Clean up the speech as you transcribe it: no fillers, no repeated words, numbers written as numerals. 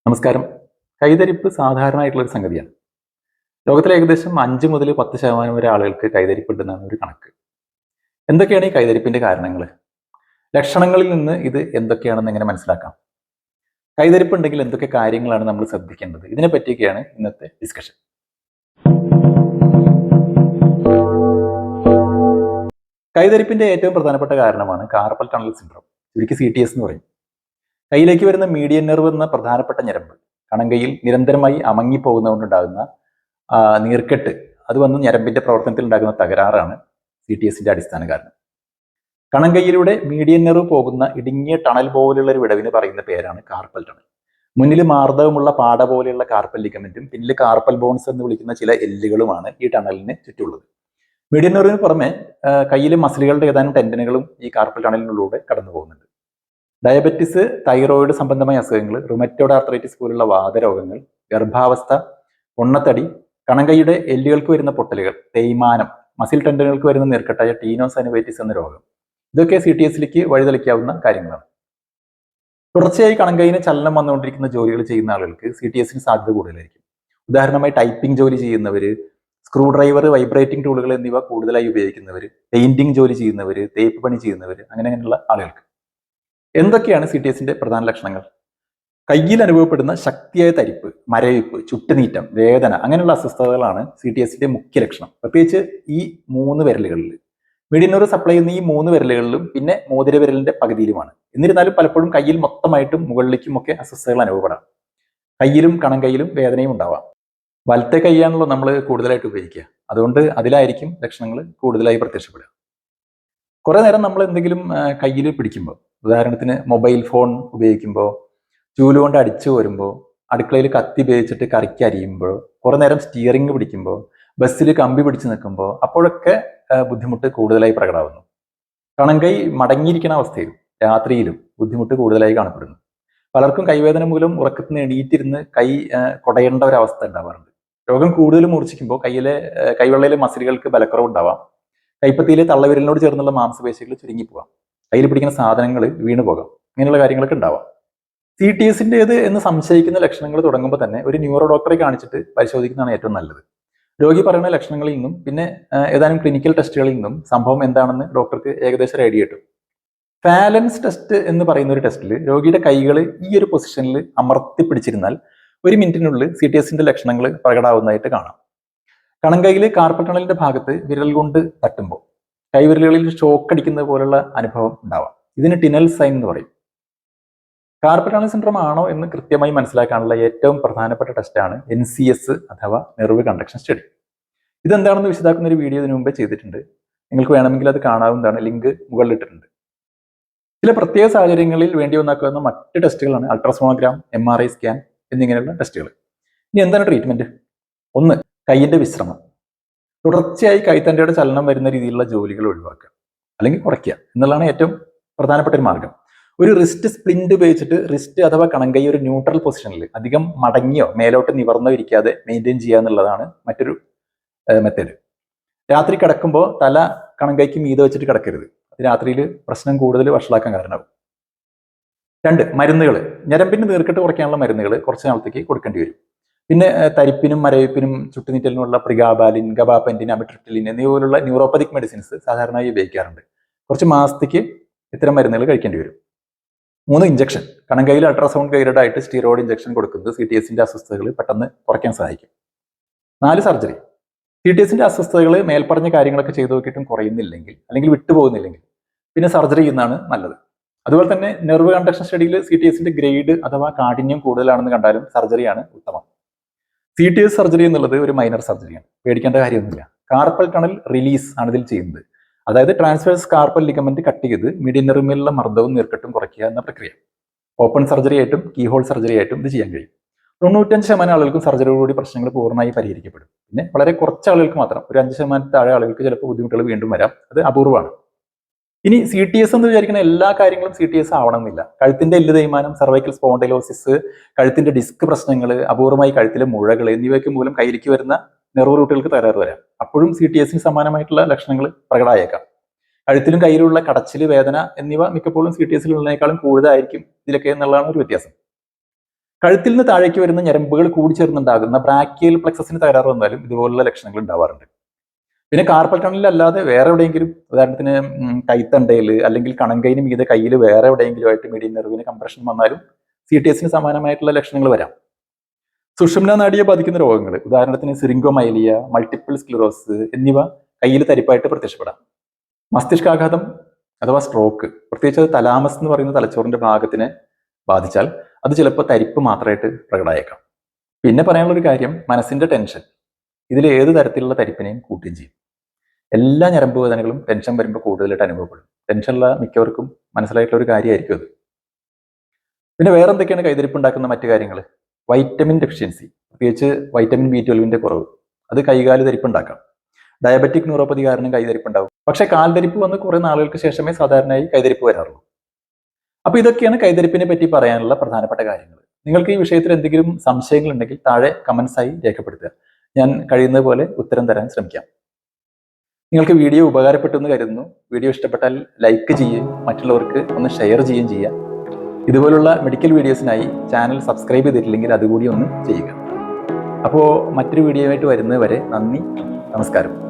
നമസ്കാരം. കൈതരിപ്പ് സാധാരണയായിട്ടുള്ള ഒരു സംഗതിയാണ്. ലോകത്തിലെ ഏകദേശം 5 മുതൽ 10% വരെ ആളുകൾക്ക് കൈതരിപ്പ് ഉണ്ടെന്നാണ് ഒരു കണക്ക്. എന്തൊക്കെയാണ് ഈ കൈതരിപ്പിന്റെ കാരണങ്ങൾ? ലക്ഷണങ്ങളിൽ നിന്ന് ഇത് എന്തൊക്കെയാണെന്ന് എങ്ങനെ മനസ്സിലാക്കാം? കൈതരിപ്പ് ഉണ്ടെങ്കിൽ എന്തൊക്കെ കാര്യങ്ങളാണ് നമ്മൾ ശ്രദ്ധിക്കേണ്ടത്? ഇതിനെ പറ്റിയൊക്കെയാണ് ഇന്നത്തെ ഡിസ്കഷൻ. കൈതരിപ്പിന്റെ ഏറ്റവും പ്രധാനപ്പെട്ട കാരണമാണ് കാർപ്പൽ ടണൽ സിൻഡ്രോം, ചുരുക്കി CTS എന്ന് പറയും. കൈയിലേക്ക് വരുന്ന മീഡിയൻ നെർവ് എന്ന പ്രധാനപ്പെട്ട ഞരമ്പ് കണങ്കയിൽ നിരന്തരമായി അമങ്ങിപ്പോകുന്നതുകൊണ്ടുണ്ടാകുന്ന നീർക്കെട്ട്, അത് വന്ന് ഞരമ്പിന്റെ പ്രവർത്തനത്തിൽ ഉണ്ടാകുന്ന തകരാറാണ് CTSന്റെ അടിസ്ഥാന കാരണം. കണങ്കയിലൂടെ മീഡിയൻ നെർവ് പോകുന്ന ഇടുങ്ങിയ ടണൽ പോലെയുള്ള ഒരു വിടവിന് പറയുന്ന പേരാണ് കാർപ്പൽ ടണൽ. മുന്നിൽ മാർദ്ദവമുള്ള പാട പോലെയുള്ള കാർപ്പൽ ലിഗമെന്റും പിന്നിൽ കാർപ്പൽ ബോൺസ് എന്ന് വിളിക്കുന്ന ചില എല്ലുകളുമാണ് ഈ ടണലിന് ചുറ്റുള്ളത്. മീഡിയൻ നെർവിന് പുറമെ കയ്യിലെ മസിലുകളുടെ ഏതാനും ടെൻഡനുകളും ഈ കാർപ്പൽ ടണലിനുള്ളിലൂടെ കടന്നു പോകുന്നുണ്ട്. ഡയബറ്റിസ്, തൈറോയിഡ് സംബന്ധമായ അസുഖങ്ങൾ, റുമറ്റോയ്ഡ് ആർത്രൈറ്റിസ് പോലുള്ള വാതരോഗങ്ങൾ, ഗർഭാവസ്ഥ, പൊണ്ണത്തടി, കണങ്കയുടെ എല്ലുകൾക്ക് വരുന്ന പൊട്ടലുകൾ, തേയ്മാനം, മസിൽ ടെൻഡനുകൾക്ക് വരുന്ന നീർക്കെട്ടായ ടീനോസൈനോവൈറ്റിസ് എന്ന രോഗം, ഇതൊക്കെ CTSലേക്ക് വഴിതെളിക്കാവുന്ന കാര്യങ്ങളാണ്. തുടർച്ചയായി കണങ്കയിന് ചലനം വന്നുകൊണ്ടിരിക്കുന്ന ജോലികൾ ചെയ്യുന്ന ആളുകൾക്ക് CTSന് സാധ്യത കൂടുതലായിരിക്കും. ഉദാഹരണമായി ടൈപ്പിംഗ് ജോലി ചെയ്യുന്നവർ, സ്ക്രൂ ഡ്രൈവർ, വൈബ്രേറ്റിംഗ് ടൂളുകൾ എന്നിവ കൂടുതലായി ഉപയോഗിക്കുന്നവർ, പെയിന്റിംഗ് ജോലി ചെയ്യുന്നവർ, തേപ്പ് പണി ചെയ്യുന്നവർ, അങ്ങനെയുള്ള ആളുകൾക്ക്. എന്തൊക്കെയാണ് CTSന്റെ പ്രധാന ലക്ഷണങ്ങൾ? കയ്യിൽ അനുഭവപ്പെടുന്ന ശക്തിയായ തരിപ്പ്, മരവിപ്പ്, ചുട്ടുനീറ്റം, വേദന, അങ്ങനെയുള്ള അസ്വസ്ഥതകളാണ് CTSന്റെ മുഖ്യ ലക്ഷണം. പ്രത്യേകിച്ച് ഈ 3 വിരലുകളിൽ, മീഡിയൻ നെർവ് സപ്ലൈ ചെയ്യുന്ന ഈ 3 വിരലുകളിലും പിന്നെ മോതിര വിരലിന്റെ പകുതിയിലുമാണ്. എന്നിരുന്നാലും പലപ്പോഴും കയ്യിൽ മൊത്തമായിട്ടും മുകളിലേക്കും ഒക്കെ അസ്വസ്ഥതകൾ അനുഭവപ്പെടാം. കയ്യിലും കണങ്കയിലും വേദനയും ഉണ്ടാവാം. വലത്തെ കൈയാണല്ലോ നമ്മൾ കൂടുതലായിട്ട് ഉപയോഗിക്കുക, അതുകൊണ്ട് അതിലായിരിക്കും ലക്ഷണങ്ങൾ കൂടുതലായി പ്രത്യക്ഷപ്പെടുക. കുറെ നേരം നമ്മൾ എന്തെങ്കിലും കയ്യിൽ പിടിക്കുമ്പോൾ, ഉദാഹരണത്തിന് മൊബൈൽ ഫോൺ ഉപയോഗിക്കുമ്പോൾ, ചൂല് കൊണ്ട് അടിച്ചു വരുമ്പോൾ, അടുക്കളയിൽ കത്തി ഉപയോഗിച്ചിട്ട് കറിക്ക് അരിയുമ്പോൾ, കുറെ നേരം സ്റ്റിയറിംഗ് പിടിക്കുമ്പോൾ, ബസ്സിൽ കമ്പി പിടിച്ച് നിൽക്കുമ്പോൾ, അപ്പോഴൊക്കെ ബുദ്ധിമുട്ട് കൂടുതലായി പ്രകടമാവുന്നു. കണങ്കൈ മടങ്ങിയിരിക്കുന്ന അവസ്ഥയിലും രാത്രിയിലും ബുദ്ധിമുട്ട് കൂടുതലായി കാണപ്പെടുന്നു. പലർക്കും കൈവേദന മൂലം ഉറക്കത്തിൽ നിന്ന് എണീറ്റിരുന്ന് കൈ കുടയേണ്ട ഒരു അവസ്ഥ ഉണ്ടാവാറുണ്ട്. രോഗം കൂടുതൽ മൂർച്ഛിക്കുമ്പോൾ കൈവെള്ളയിലെ മസിലുകൾക്ക് ബലക്കുറവ് ഉണ്ടാവാം. കൈപ്പത്തിയിലെ തള്ളവിരലിനോട് ചേർന്നുള്ള മാംസപേശികൾ ചുരുങ്ങിപ്പോകാം. കയ്യിൽ പിടിക്കുന്ന സാധനങ്ങൾ വീണു പോകാം. ഇങ്ങനെയുള്ള കാര്യങ്ങളൊക്കെ ഉണ്ടാവാം. CTSന്റേത് എന്ന് സംശയിക്കുന്ന ലക്ഷണങ്ങൾ തുടങ്ങുമ്പോൾ തന്നെ ഒരു ന്യൂറോ ഡോക്ടറെ കാണിച്ചിട്ട് പരിശോധിക്കുന്നതാണ് ഏറ്റവും നല്ലത്. രോഗി പറയുന്ന ലക്ഷണങ്ങളിൽ നിന്നും പിന്നെ ഏതാനും ക്ലിനിക്കൽ ടെസ്റ്റുകളിൽ നിന്നും സംഭവം എന്താണെന്ന് ഡോക്ടർക്ക് ഏകദേശം ഒരു ഐഡിയ കിട്ടും. ഫാലൻസ് ടെസ്റ്റ് എന്ന് പറയുന്ന ഒരു ടെസ്റ്റിൽ രോഗിയുടെ കൈകൾ ഈ ഒരു പൊസിഷനിൽ അമർത്തി പിടിച്ചിരുന്നാൽ 1 മിനിറ്റിനുള്ളിൽ CTSന്റെ ലക്ഷണങ്ങൾ പ്രകടമാവുന്നതായിട്ട് കാണാം. കണങ്കൈയിൽ കാർപ്പൽ ടണലിന്റെ ഭാഗത്ത് വിരൽ കൊണ്ട് തട്ടുമ്പോൾ കൈവിരലുകളിൽ ഷോക്ക് അടിക്കുന്നത് പോലുള്ള അനുഭവം ഉണ്ടാവാം. ഇതിന് ടിനൽ സൈൻ എന്ന് പറയും. കാർപ്പൽ ടണൽ സിൻഡ്രോം ആണോ എന്ന് കൃത്യമായി മനസ്സിലാക്കാനുള്ള ഏറ്റവും പ്രധാനപ്പെട്ട ടെസ്റ്റാണ് NCS അഥവാ നെർവ് കണ്ടക്ഷൻ സ്റ്റഡി. ഇതെന്താണെന്ന് വിശദാക്കുന്ന ഒരു വീഡിയോ ഇതിനു മുമ്പേ ചെയ്തിട്ടുണ്ട്. നിങ്ങൾക്ക് വേണമെങ്കിൽ അത് കാണാവുന്നതാണ്. ലിങ്ക് മുകളിലിട്ടിട്ടുണ്ട്. ചില പ്രത്യേക സാഹചര്യങ്ങളിൽ വേണ്ടി വന്നാക്കുന്ന മറ്റ് ടെസ്റ്റുകളാണ് അൾട്രാസോണോഗ്രാം, MRI സ്കാൻ എന്നിങ്ങനെയുള്ള ടെസ്റ്റുകൾ. ഇനി എന്താണ് ട്രീറ്റ്മെന്റ്? 1. കൈയിന്റെ വിശ്രമം. തുടർച്ചയായി കൈത്തണ്ടയുടെ ചലനം വരുന്ന രീതിയിലുള്ള ജോലികൾ ഒഴിവാക്കുക അല്ലെങ്കിൽ കുറയ്ക്കുക എന്നുള്ളതാണ് ഏറ്റവും പ്രധാനപ്പെട്ട ഒരു മാർഗം. ഒരു റിസ്റ്റ് സ്പ്ലിന്റ് ഉപയോഗിച്ചിട്ട് റിസ്റ്റ് അഥവാ കണങ്കൈ ഒരു ന്യൂട്രൽ പൊസിഷനിൽ അധികം മടങ്ങിയോ മേലോട്ട് നിവർന്നോ ഇരിക്കാതെ മെയിൻറ്റെയിൻ ചെയ്യുക എന്നുള്ളതാണ് മറ്റൊരു മെത്തേഡ്. രാത്രി കിടക്കുമ്പോൾ തല കണങ്കൈക്ക് മീതെ വെച്ചിട്ട് കിടക്കരുത്. അത് രാത്രിയിൽ പ്രശ്നം കൂടുതൽ വഷളാക്കാൻ കാരണമാകും. 2. മരുന്നുകൾ. ഞരമ്പിന് നീർക്കെട്ട് കുറയ്ക്കാനുള്ള മരുന്നുകൾ കുറച്ച് നാളത്തേക്ക് കൊടുക്കേണ്ടി വരും. പിന്നെ തരിപ്പിനും മരവിപ്പിനും ചുട്ടുനീറ്റലിനുള്ള പ്രിഗാബാലിൻ, ഗബാപെന്റിൻ, അമിട്രിപ്റ്റിലിൻ എന്നിവയിലുള്ള ന്യൂറോപ്പതിക് മെഡിസിൻസ് സാധാരണയായി ഉപയോഗിക്കാറുണ്ട്. കുറച്ച് മാസത്തേക്ക് ഇത്തരം മരുന്നുകൾ കഴിക്കേണ്ടി വരും. 3. ഇഞ്ചക്ഷൻ. കണങ്കൈയിൽ അൾട്രാസൗണ്ട് ഗൈഡഡ് ആയിട്ട് സ്റ്റിറോയിഡ് ഇഞ്ചക്ഷൻ കൊടുക്കുന്നത് CTSന്റെ അസ്വസ്ഥതകൾ പെട്ടെന്ന് കുറയ്ക്കാൻ സഹായിക്കും. 4. സർജറി. CTSന്റെ അസ്വസ്ഥതകൾ മേൽപ്പറഞ്ഞ കാര്യങ്ങളൊക്കെ ചെയ്തു നോക്കിയിട്ടും കുറയുന്നില്ലെങ്കിൽ അല്ലെങ്കിൽ വിട്ടുപോകുന്നില്ലെങ്കിൽ പിന്നെ സർജറി ചെയ്യുന്നതാണ് നല്ലത്. അതുപോലെ തന്നെ നെർവ് കണ്ടക്ഷൻ സ്റ്റഡിയിൽ CTSന്റെ ഗ്രേഡ് അഥവാ കാഠിന്യം കൂടുതലാണെന്ന് കണ്ടാലും സർജറിയാണ് ഉത്തമം. CTS സർജറി എന്നുള്ളത് ഒരു മൈനർ സർജറിയാണ്, പേടിക്കേണ്ട കാര്യമൊന്നുമില്ല. കാർപ്പൽ ടണൽ റിലീസ് ആണ് ഇതിൽ ചെയ്യുന്നത്. അതായത് ട്രാൻസ്വേഴ്സ് കാർപ്പൽ ലിഗമെന്റ് കട്ട് ചെയ്ത് മീഡിയൻ നെർവിലുള്ള മർദ്ദവും നീർക്കെട്ടും കുറയ്ക്കുക എന്ന പ്രക്രിയ. ഓപ്പൺ സർജറി ആയിട്ടും കീഹോൾ സർജറി ആയിട്ടും ഇത് ചെയ്യാൻ കഴിയും. 95% ആളുകൾക്കും സർജറിയോടുകൂടി പ്രശ്നങ്ങൾ പൂർണ്ണമായി പരിഹരിക്കപ്പെടും. പിന്നെ വളരെ കുറച്ച് ആളുകൾക്ക് മാത്രം, ഒരു 5% താഴെ ആളുകൾക്ക് ചിലപ്പോൾ ബുദ്ധിമുട്ടുകൾ വീണ്ടും വരാം. അത് അപൂർവമാണ്. ഇനി CTS എന്ന് വിചാരിക്കുന്ന എല്ലാ കാര്യങ്ങളും CTS ആവണമെന്നില്ല. കഴുത്തിന്റെ എല്ല് തേയ്മാനം, സർവൈക്കൽ സ്പോണ്ടൈലോസിസ്, കഴുത്തിന്റെ ഡിസ്ക് പ്രശ്നങ്ങൾ, അപൂർവമായി കഴുത്തിലെ മുഴകൾ എന്നിവയ്ക്ക് മൂലം കയ്യിലേക്ക് വരുന്ന നെർവ് റൂട്ടുകൾക്ക് തകരാറ് വരാം. അപ്പോഴും CTSന് സമാനമായിട്ടുള്ള ലക്ഷണങ്ങൾ പ്രകടമായേക്കാം. കഴുത്തിലും കയ്യിലുള്ള കടച്ചില്, വേദന എന്നിവ മിക്കപ്പോഴും CTSലുള്ളതിനേക്കാളും കൂടുതലായിരിക്കും ഇതിലൊക്കെ എന്നുള്ളതാണ് ഒരു വ്യത്യാസം. കഴുത്തിൽ നിന്ന് താഴേക്ക് വരുന്ന ഞരമ്പുകൾ കൂടിച്ചേർന്നുണ്ടാകുന്ന ബ്രാക്കിയൽ പ്ലക്സസിന് തകരാറ് വന്നാലും ഇതുപോലുള്ള ലക്ഷണങ്ങൾ ഉണ്ടാവാറുണ്ട്. പിന്നെ കാർപ്പൽ ടണലിൽ അല്ലാതെ വേറെ എവിടെയെങ്കിലും, ഉദാഹരണത്തിന് കൈത്തണ്ടയിൽ അല്ലെങ്കിൽ കണങ്കൈന് മീതെ കയ്യിൽ വേറെ എവിടെയെങ്കിലും ആയിട്ട് മീഡിയൻ നെർവിന് കംപ്രഷൻ വന്നാലും CTSന് സമാനമായിട്ടുള്ള ലക്ഷണങ്ങൾ വരാം. സുഷുമ്നാ നാഡിയെ ബാധിക്കുന്ന രോഗങ്ങൾ, ഉദാഹരണത്തിന് സിറിംഗോമൈലിയ, മൾട്ടിപ്പിൾ സ്ക്ലിറോസിസ് എന്നിവ കയ്യിൽ തരിപ്പായിട്ട് പ്രത്യക്ഷപ്പെടാം. മസ്തിഷ്കാഘാതം അഥവാ സ്ട്രോക്ക്, പ്രത്യേകിച്ച് അത് തലാമസ് എന്ന് പറയുന്ന തലച്ചോറിന്റെ ഭാഗത്തിനെ ബാധിച്ചാൽ അത് ചിലപ്പോൾ തരിപ്പ് മാത്രമായിട്ട് പ്രകടമായേക്കാം. പിന്നെ പറയാനുള്ള ഒരു കാര്യം, മനസ്സിന്റെ ടെൻഷൻ ഇതിൽ ഏത് തരത്തിലുള്ള തരിപ്പിനെയും കൂട്ടുകയും ചെയ്യും. എല്ലാ ഞരമ്പ് വേദനകളും ടെൻഷൻ വരുമ്പോൾ കൂടുതലായിട്ട് അനുഭവപ്പെടും. ടെൻഷനുള്ള മിക്കവർക്കും മനസ്സിലായിട്ടുള്ള ഒരു കാര്യമായിരിക്കും അത്. പിന്നെ വേറെ എന്തൊക്കെയാണ് കൈതരിപ്പ് ഉണ്ടാക്കുന്ന മറ്റു കാര്യങ്ങൾ? വൈറ്റമിൻ ഡെഫിഷ്യൻസി, പ്രത്യേകിച്ച് വൈറ്റമിൻ B12 കുറവ്, അത് കൈകാല് തരിപ്പ് ഉണ്ടാക്കാം. ഡയബറ്റിക് ന്യൂറോപ്പതി കാരണം കൈതരിപ്പ് ഉണ്ടാവും. പക്ഷേ കാൽതരിപ്പ് വന്ന് കുറെ നാളുകൾക്ക് ശേഷമേ സാധാരണയായി കൈതരിപ്പ് വരാറുള്ളൂ. അപ്പോൾ ഇതൊക്കെയാണ് കൈതരിപ്പിനെ പറ്റി പറയാനുള്ള പ്രധാനപ്പെട്ട കാര്യങ്ങൾ. നിങ്ങൾക്ക് ഈ വിഷയത്തിൽ എന്തെങ്കിലും സംശയങ്ങൾ ഉണ്ടെങ്കിൽ താഴെ കമന്റ്സായി രേഖപ്പെടുത്തുക. ഞാൻ കഴിയുന്നത് പോലെ ഉത്തരം തരാൻ ശ്രമിക്കാം. നിങ്ങൾക്ക് വീഡിയോ ഉപകാരപ്പെട്ടു എന്ന് കരുതുന്നു. വീഡിയോ ഇഷ്ടപ്പെട്ടാൽ ലൈക്ക് ചെയ്യുകയും മറ്റുള്ളവർക്ക് ഒന്ന് ഷെയർ ചെയ്യുകയും ചെയ്യുക. ഇതുപോലുള്ള മെഡിക്കൽ വീഡിയോസിനായി ചാനൽ സബ്സ്ക്രൈബ് ചെയ്തിട്ടില്ലെങ്കിൽ അതുകൂടി ഒന്ന് ചെയ്യുക. അപ്പോൾ മറ്റൊരു വീഡിയോ ആയിട്ട് വരുന്നത് വരെ നന്ദി, നമസ്കാരം.